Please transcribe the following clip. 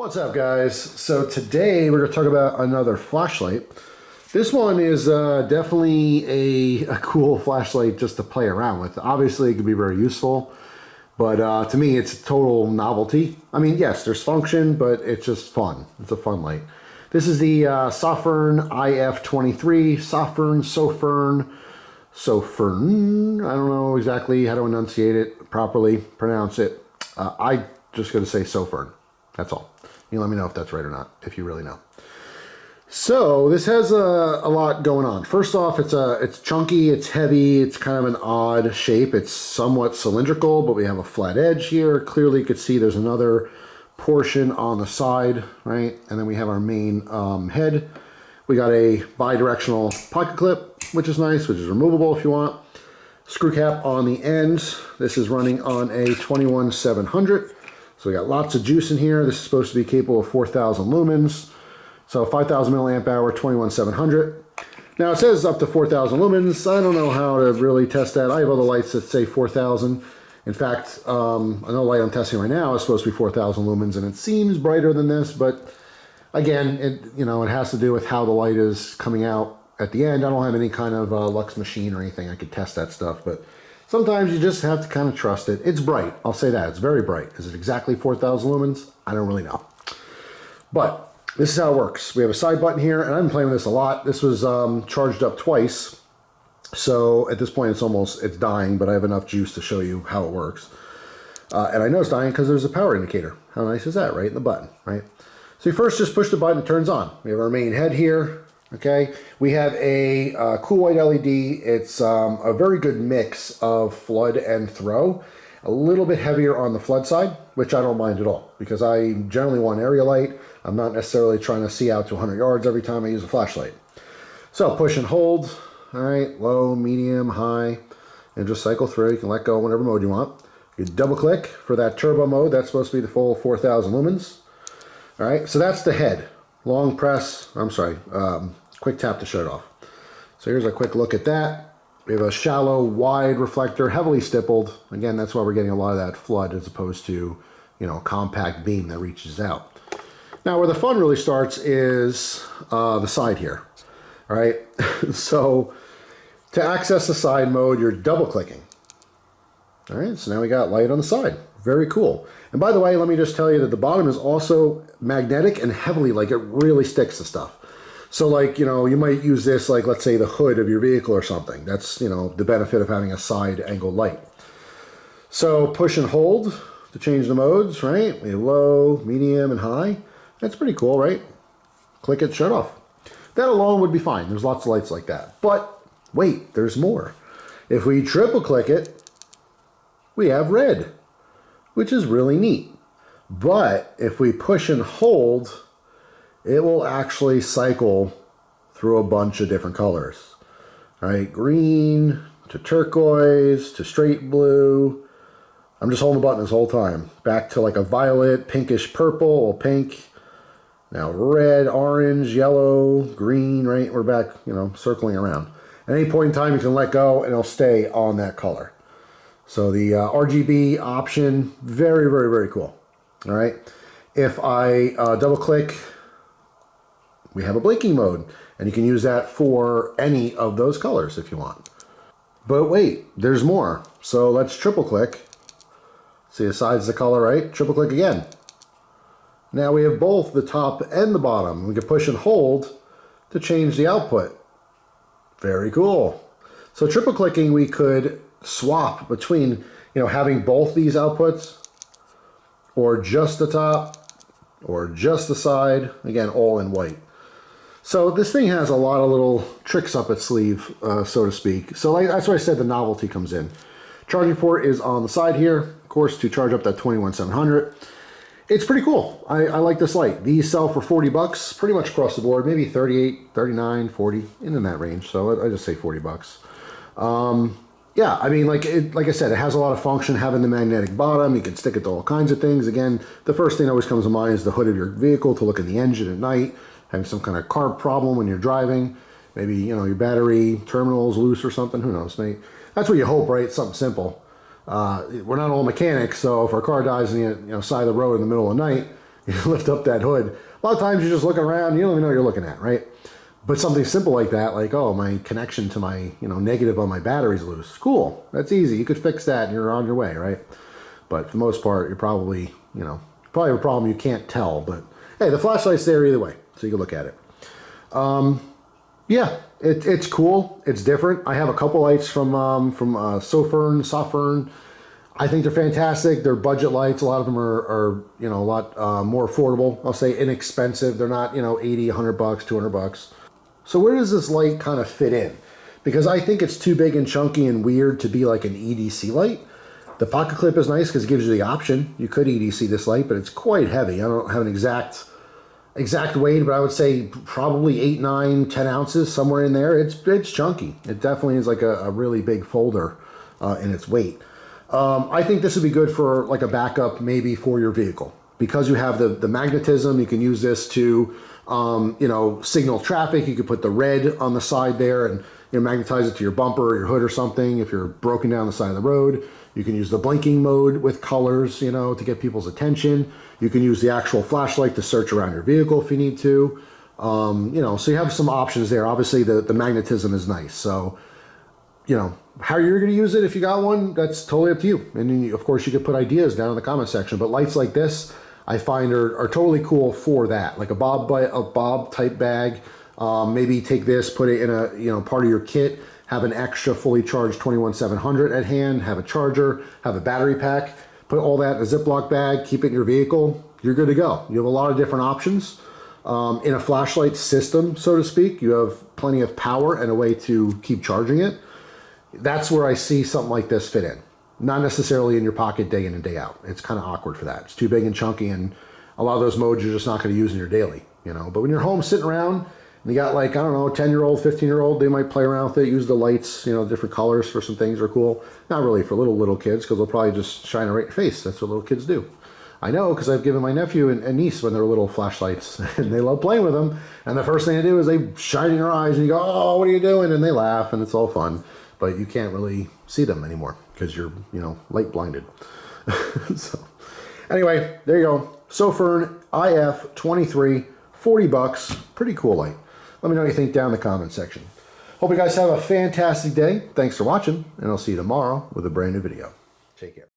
What's up, guys? So today we're going to talk about another flashlight. This one is definitely a cool flashlight just to play around with. Obviously it can be very useful, but to me it's a total novelty. I mean, yes, there's function, but it's just fun. It's a fun light. This is the Sofirn IF23, Sofirn. I don't know exactly how to enunciate it properly, pronounce it. I just going to say Sofirn. That's all. You let me know if that's right or not, if you really know. So this has a lot going on. First off, it's chunky, it's heavy, it's kind of an odd shape. It's somewhat cylindrical, but we have a flat edge here. Clearly you could see there's another portion on the side, right? And then we have our main head. We got a bi-directional pocket clip, which is nice, which is removable if you want. Screw cap on the ends. This is running on a 21700. So we got lots of juice in here. This is supposed to be capable of 4,000 lumens. So 5,000 milliamp hour, 21700. Now it says up to 4,000 lumens. I don't know how to really test that. I have other lights that say 4,000. In fact, another light I'm testing right now is supposed to be 4,000 lumens, and it seems brighter than this. But again, it has to do with how the light is coming out at the end. I don't have any kind of Lux machine or anything. I could test that stuff, but sometimes you just have to kind of trust it. It's bright. I'll say that. It's very bright. Is it exactly 4,000 lumens? I don't really know. But this is how it works. We have a side button here, and I've been playing with this a lot. This was charged up twice. So at this point, it's dying, but I have enough juice to show you how it works. And I know it's dying because there's a power indicator. How nice is that, right? In the button, right? So you first just push the button, it turns on. We have our main head here. Okay, we have a cool white LED. It's a very good mix of flood and throw. A little bit heavier on the flood side, which I don't mind at all, because I generally want area light. I'm not necessarily trying to see out to 100 yards every time I use a flashlight. So push and hold, all right, low, medium, high, and just cycle through. You can let go whatever mode you want. You double click for that turbo mode. That's supposed to be the full 4,000 lumens. All right, so that's the head. Long press, quick tap to shut it off. So here's a quick look at that. We have a shallow, wide reflector, heavily stippled. Again, that's why we're getting a lot of that flood as opposed to, a compact beam that reaches out. Now, where the fun really starts is the side here. All right, so to access the side mode, you're double clicking. All right, so now we got light on the side. Very cool. And by the way, let me just tell you that the bottom is also magnetic and heavily, like it really sticks to stuff. So like, you might use this like, let's say the hood of your vehicle or something. That's, the benefit of having a side angle light. So push and hold to change the modes, right? We have low, medium, and high. That's pretty cool, right? Click it, shut off. That alone would be fine. There's lots of lights like that. But wait, there's more. If we triple click it, we have red, which is really neat. But if we push and hold, it will actually cycle through a bunch of different colors. All right, green to turquoise to straight blue. I'm just holding the button this whole time. Back to like a violet, pinkish purple, or pink. Now red, orange, yellow, green, right? We're back, circling around. At any point in time, you can let go and it'll stay on that color. So the RGB option, very, very, very cool. All right. If I double click, we have a blinking mode, and you can use that for any of those colors if you want. But wait, there's more. So let's triple click. See the side's the color, right? Triple click again. Now we have both the top and the bottom. We can push and hold to change the output. Very cool. So triple clicking, we could swap between, having both these outputs, or just the top, or just the side, again, all in white. So this thing has a lot of little tricks up its sleeve, so to speak. So that's why I said the novelty comes in. Charging port is on the side here, of course, to charge up that 21700. It's pretty cool. I like this light. These sell for 40 bucks, pretty much across the board, maybe 38, 39, 40, in that range. So I just say 40 bucks. Yeah, I mean, like I said, it has a lot of function, having the magnetic bottom. You can stick it to all kinds of things. Again, the first thing that always comes to mind is the hood of your vehicle to look at the engine at night, having some kind of carb problem when you're driving. Maybe, your battery terminal's loose or something. Who knows, mate? That's what you hope, right? It's something simple. We're not all mechanics, so if our car dies on the side of the road in the middle of the night, You lift up that hood. A lot of times you're just looking around, you don't even know what you're looking at, right? But something simple like that, like, oh, my connection to my, negative on my battery's loose. Cool. That's easy. You could fix that and you're on your way, right? But for the most part, you're probably, probably have a problem you can't tell. But hey, the flashlight's there either way, so you can look at it. Yeah, it's cool. It's different. I have a couple lights from Sofirn. I think they're fantastic. They're budget lights. A lot of them are a lot more affordable. I'll say inexpensive. They're not, 80, 100 bucks, 200 bucks. So where does this light kind of fit in? Because I think it's too big and chunky and weird to be like an EDC light. The pocket clip is nice because it gives you the option. You could EDC this light, but it's quite heavy. I don't have an exact weight, but I would say probably 8, 9, 10 ounces, somewhere in there. It's chunky. It definitely is like a really big folder in its weight. I think this would be good for like a backup maybe for your vehicle. Because you have the magnetism, you can use this to signal traffic. You could put the red on the side there and magnetize it to your bumper or your hood or something. If you're broken down the side of the road, you can use the blinking mode with colors, to get people's attention. You can use the actual flashlight to search around your vehicle if you need to. So you have some options there. Obviously, the magnetism is nice. So, how you're going to use it if you got one, that's totally up to you. And then, of course, you could put ideas down in the comment section. But lights like this, I find are totally cool for that. Like a bob type bag. Maybe take this, put it in a part of your kit, have an extra fully charged 21700 at hand, have a charger, have a battery pack, put all that in a Ziploc bag, keep it in your vehicle, you're good to go. You have a lot of different options. In a flashlight system, so to speak, you have plenty of power and a way to keep charging it. That's where I see something like this fit in. Not necessarily in your pocket day in and day out. It's kind of awkward for that. It's too big and chunky, and a lot of those modes you're just not going to use in your daily, But when you're home sitting around, and you got like, I don't know, 10-year-old, 15-year-old, they might play around with it, use the lights, different colors for some things are cool. Not really for little kids, because they'll probably just shine it right in your face. That's what little kids do. I know, because I've given my nephew and niece when they were little flashlights, and they love playing with them. And the first thing they do is they shine in your eyes, and you go, oh, what are you doing? And they laugh, and it's all fun. But you can't really see them anymore, because you're, light blinded. So, anyway, there you go. Sofirn IF23, 40 bucks. Pretty cool light. Let me know what you think down in the comment section. Hope you guys have a fantastic day. Thanks for watching, and I'll see you tomorrow with a brand new video. Take care.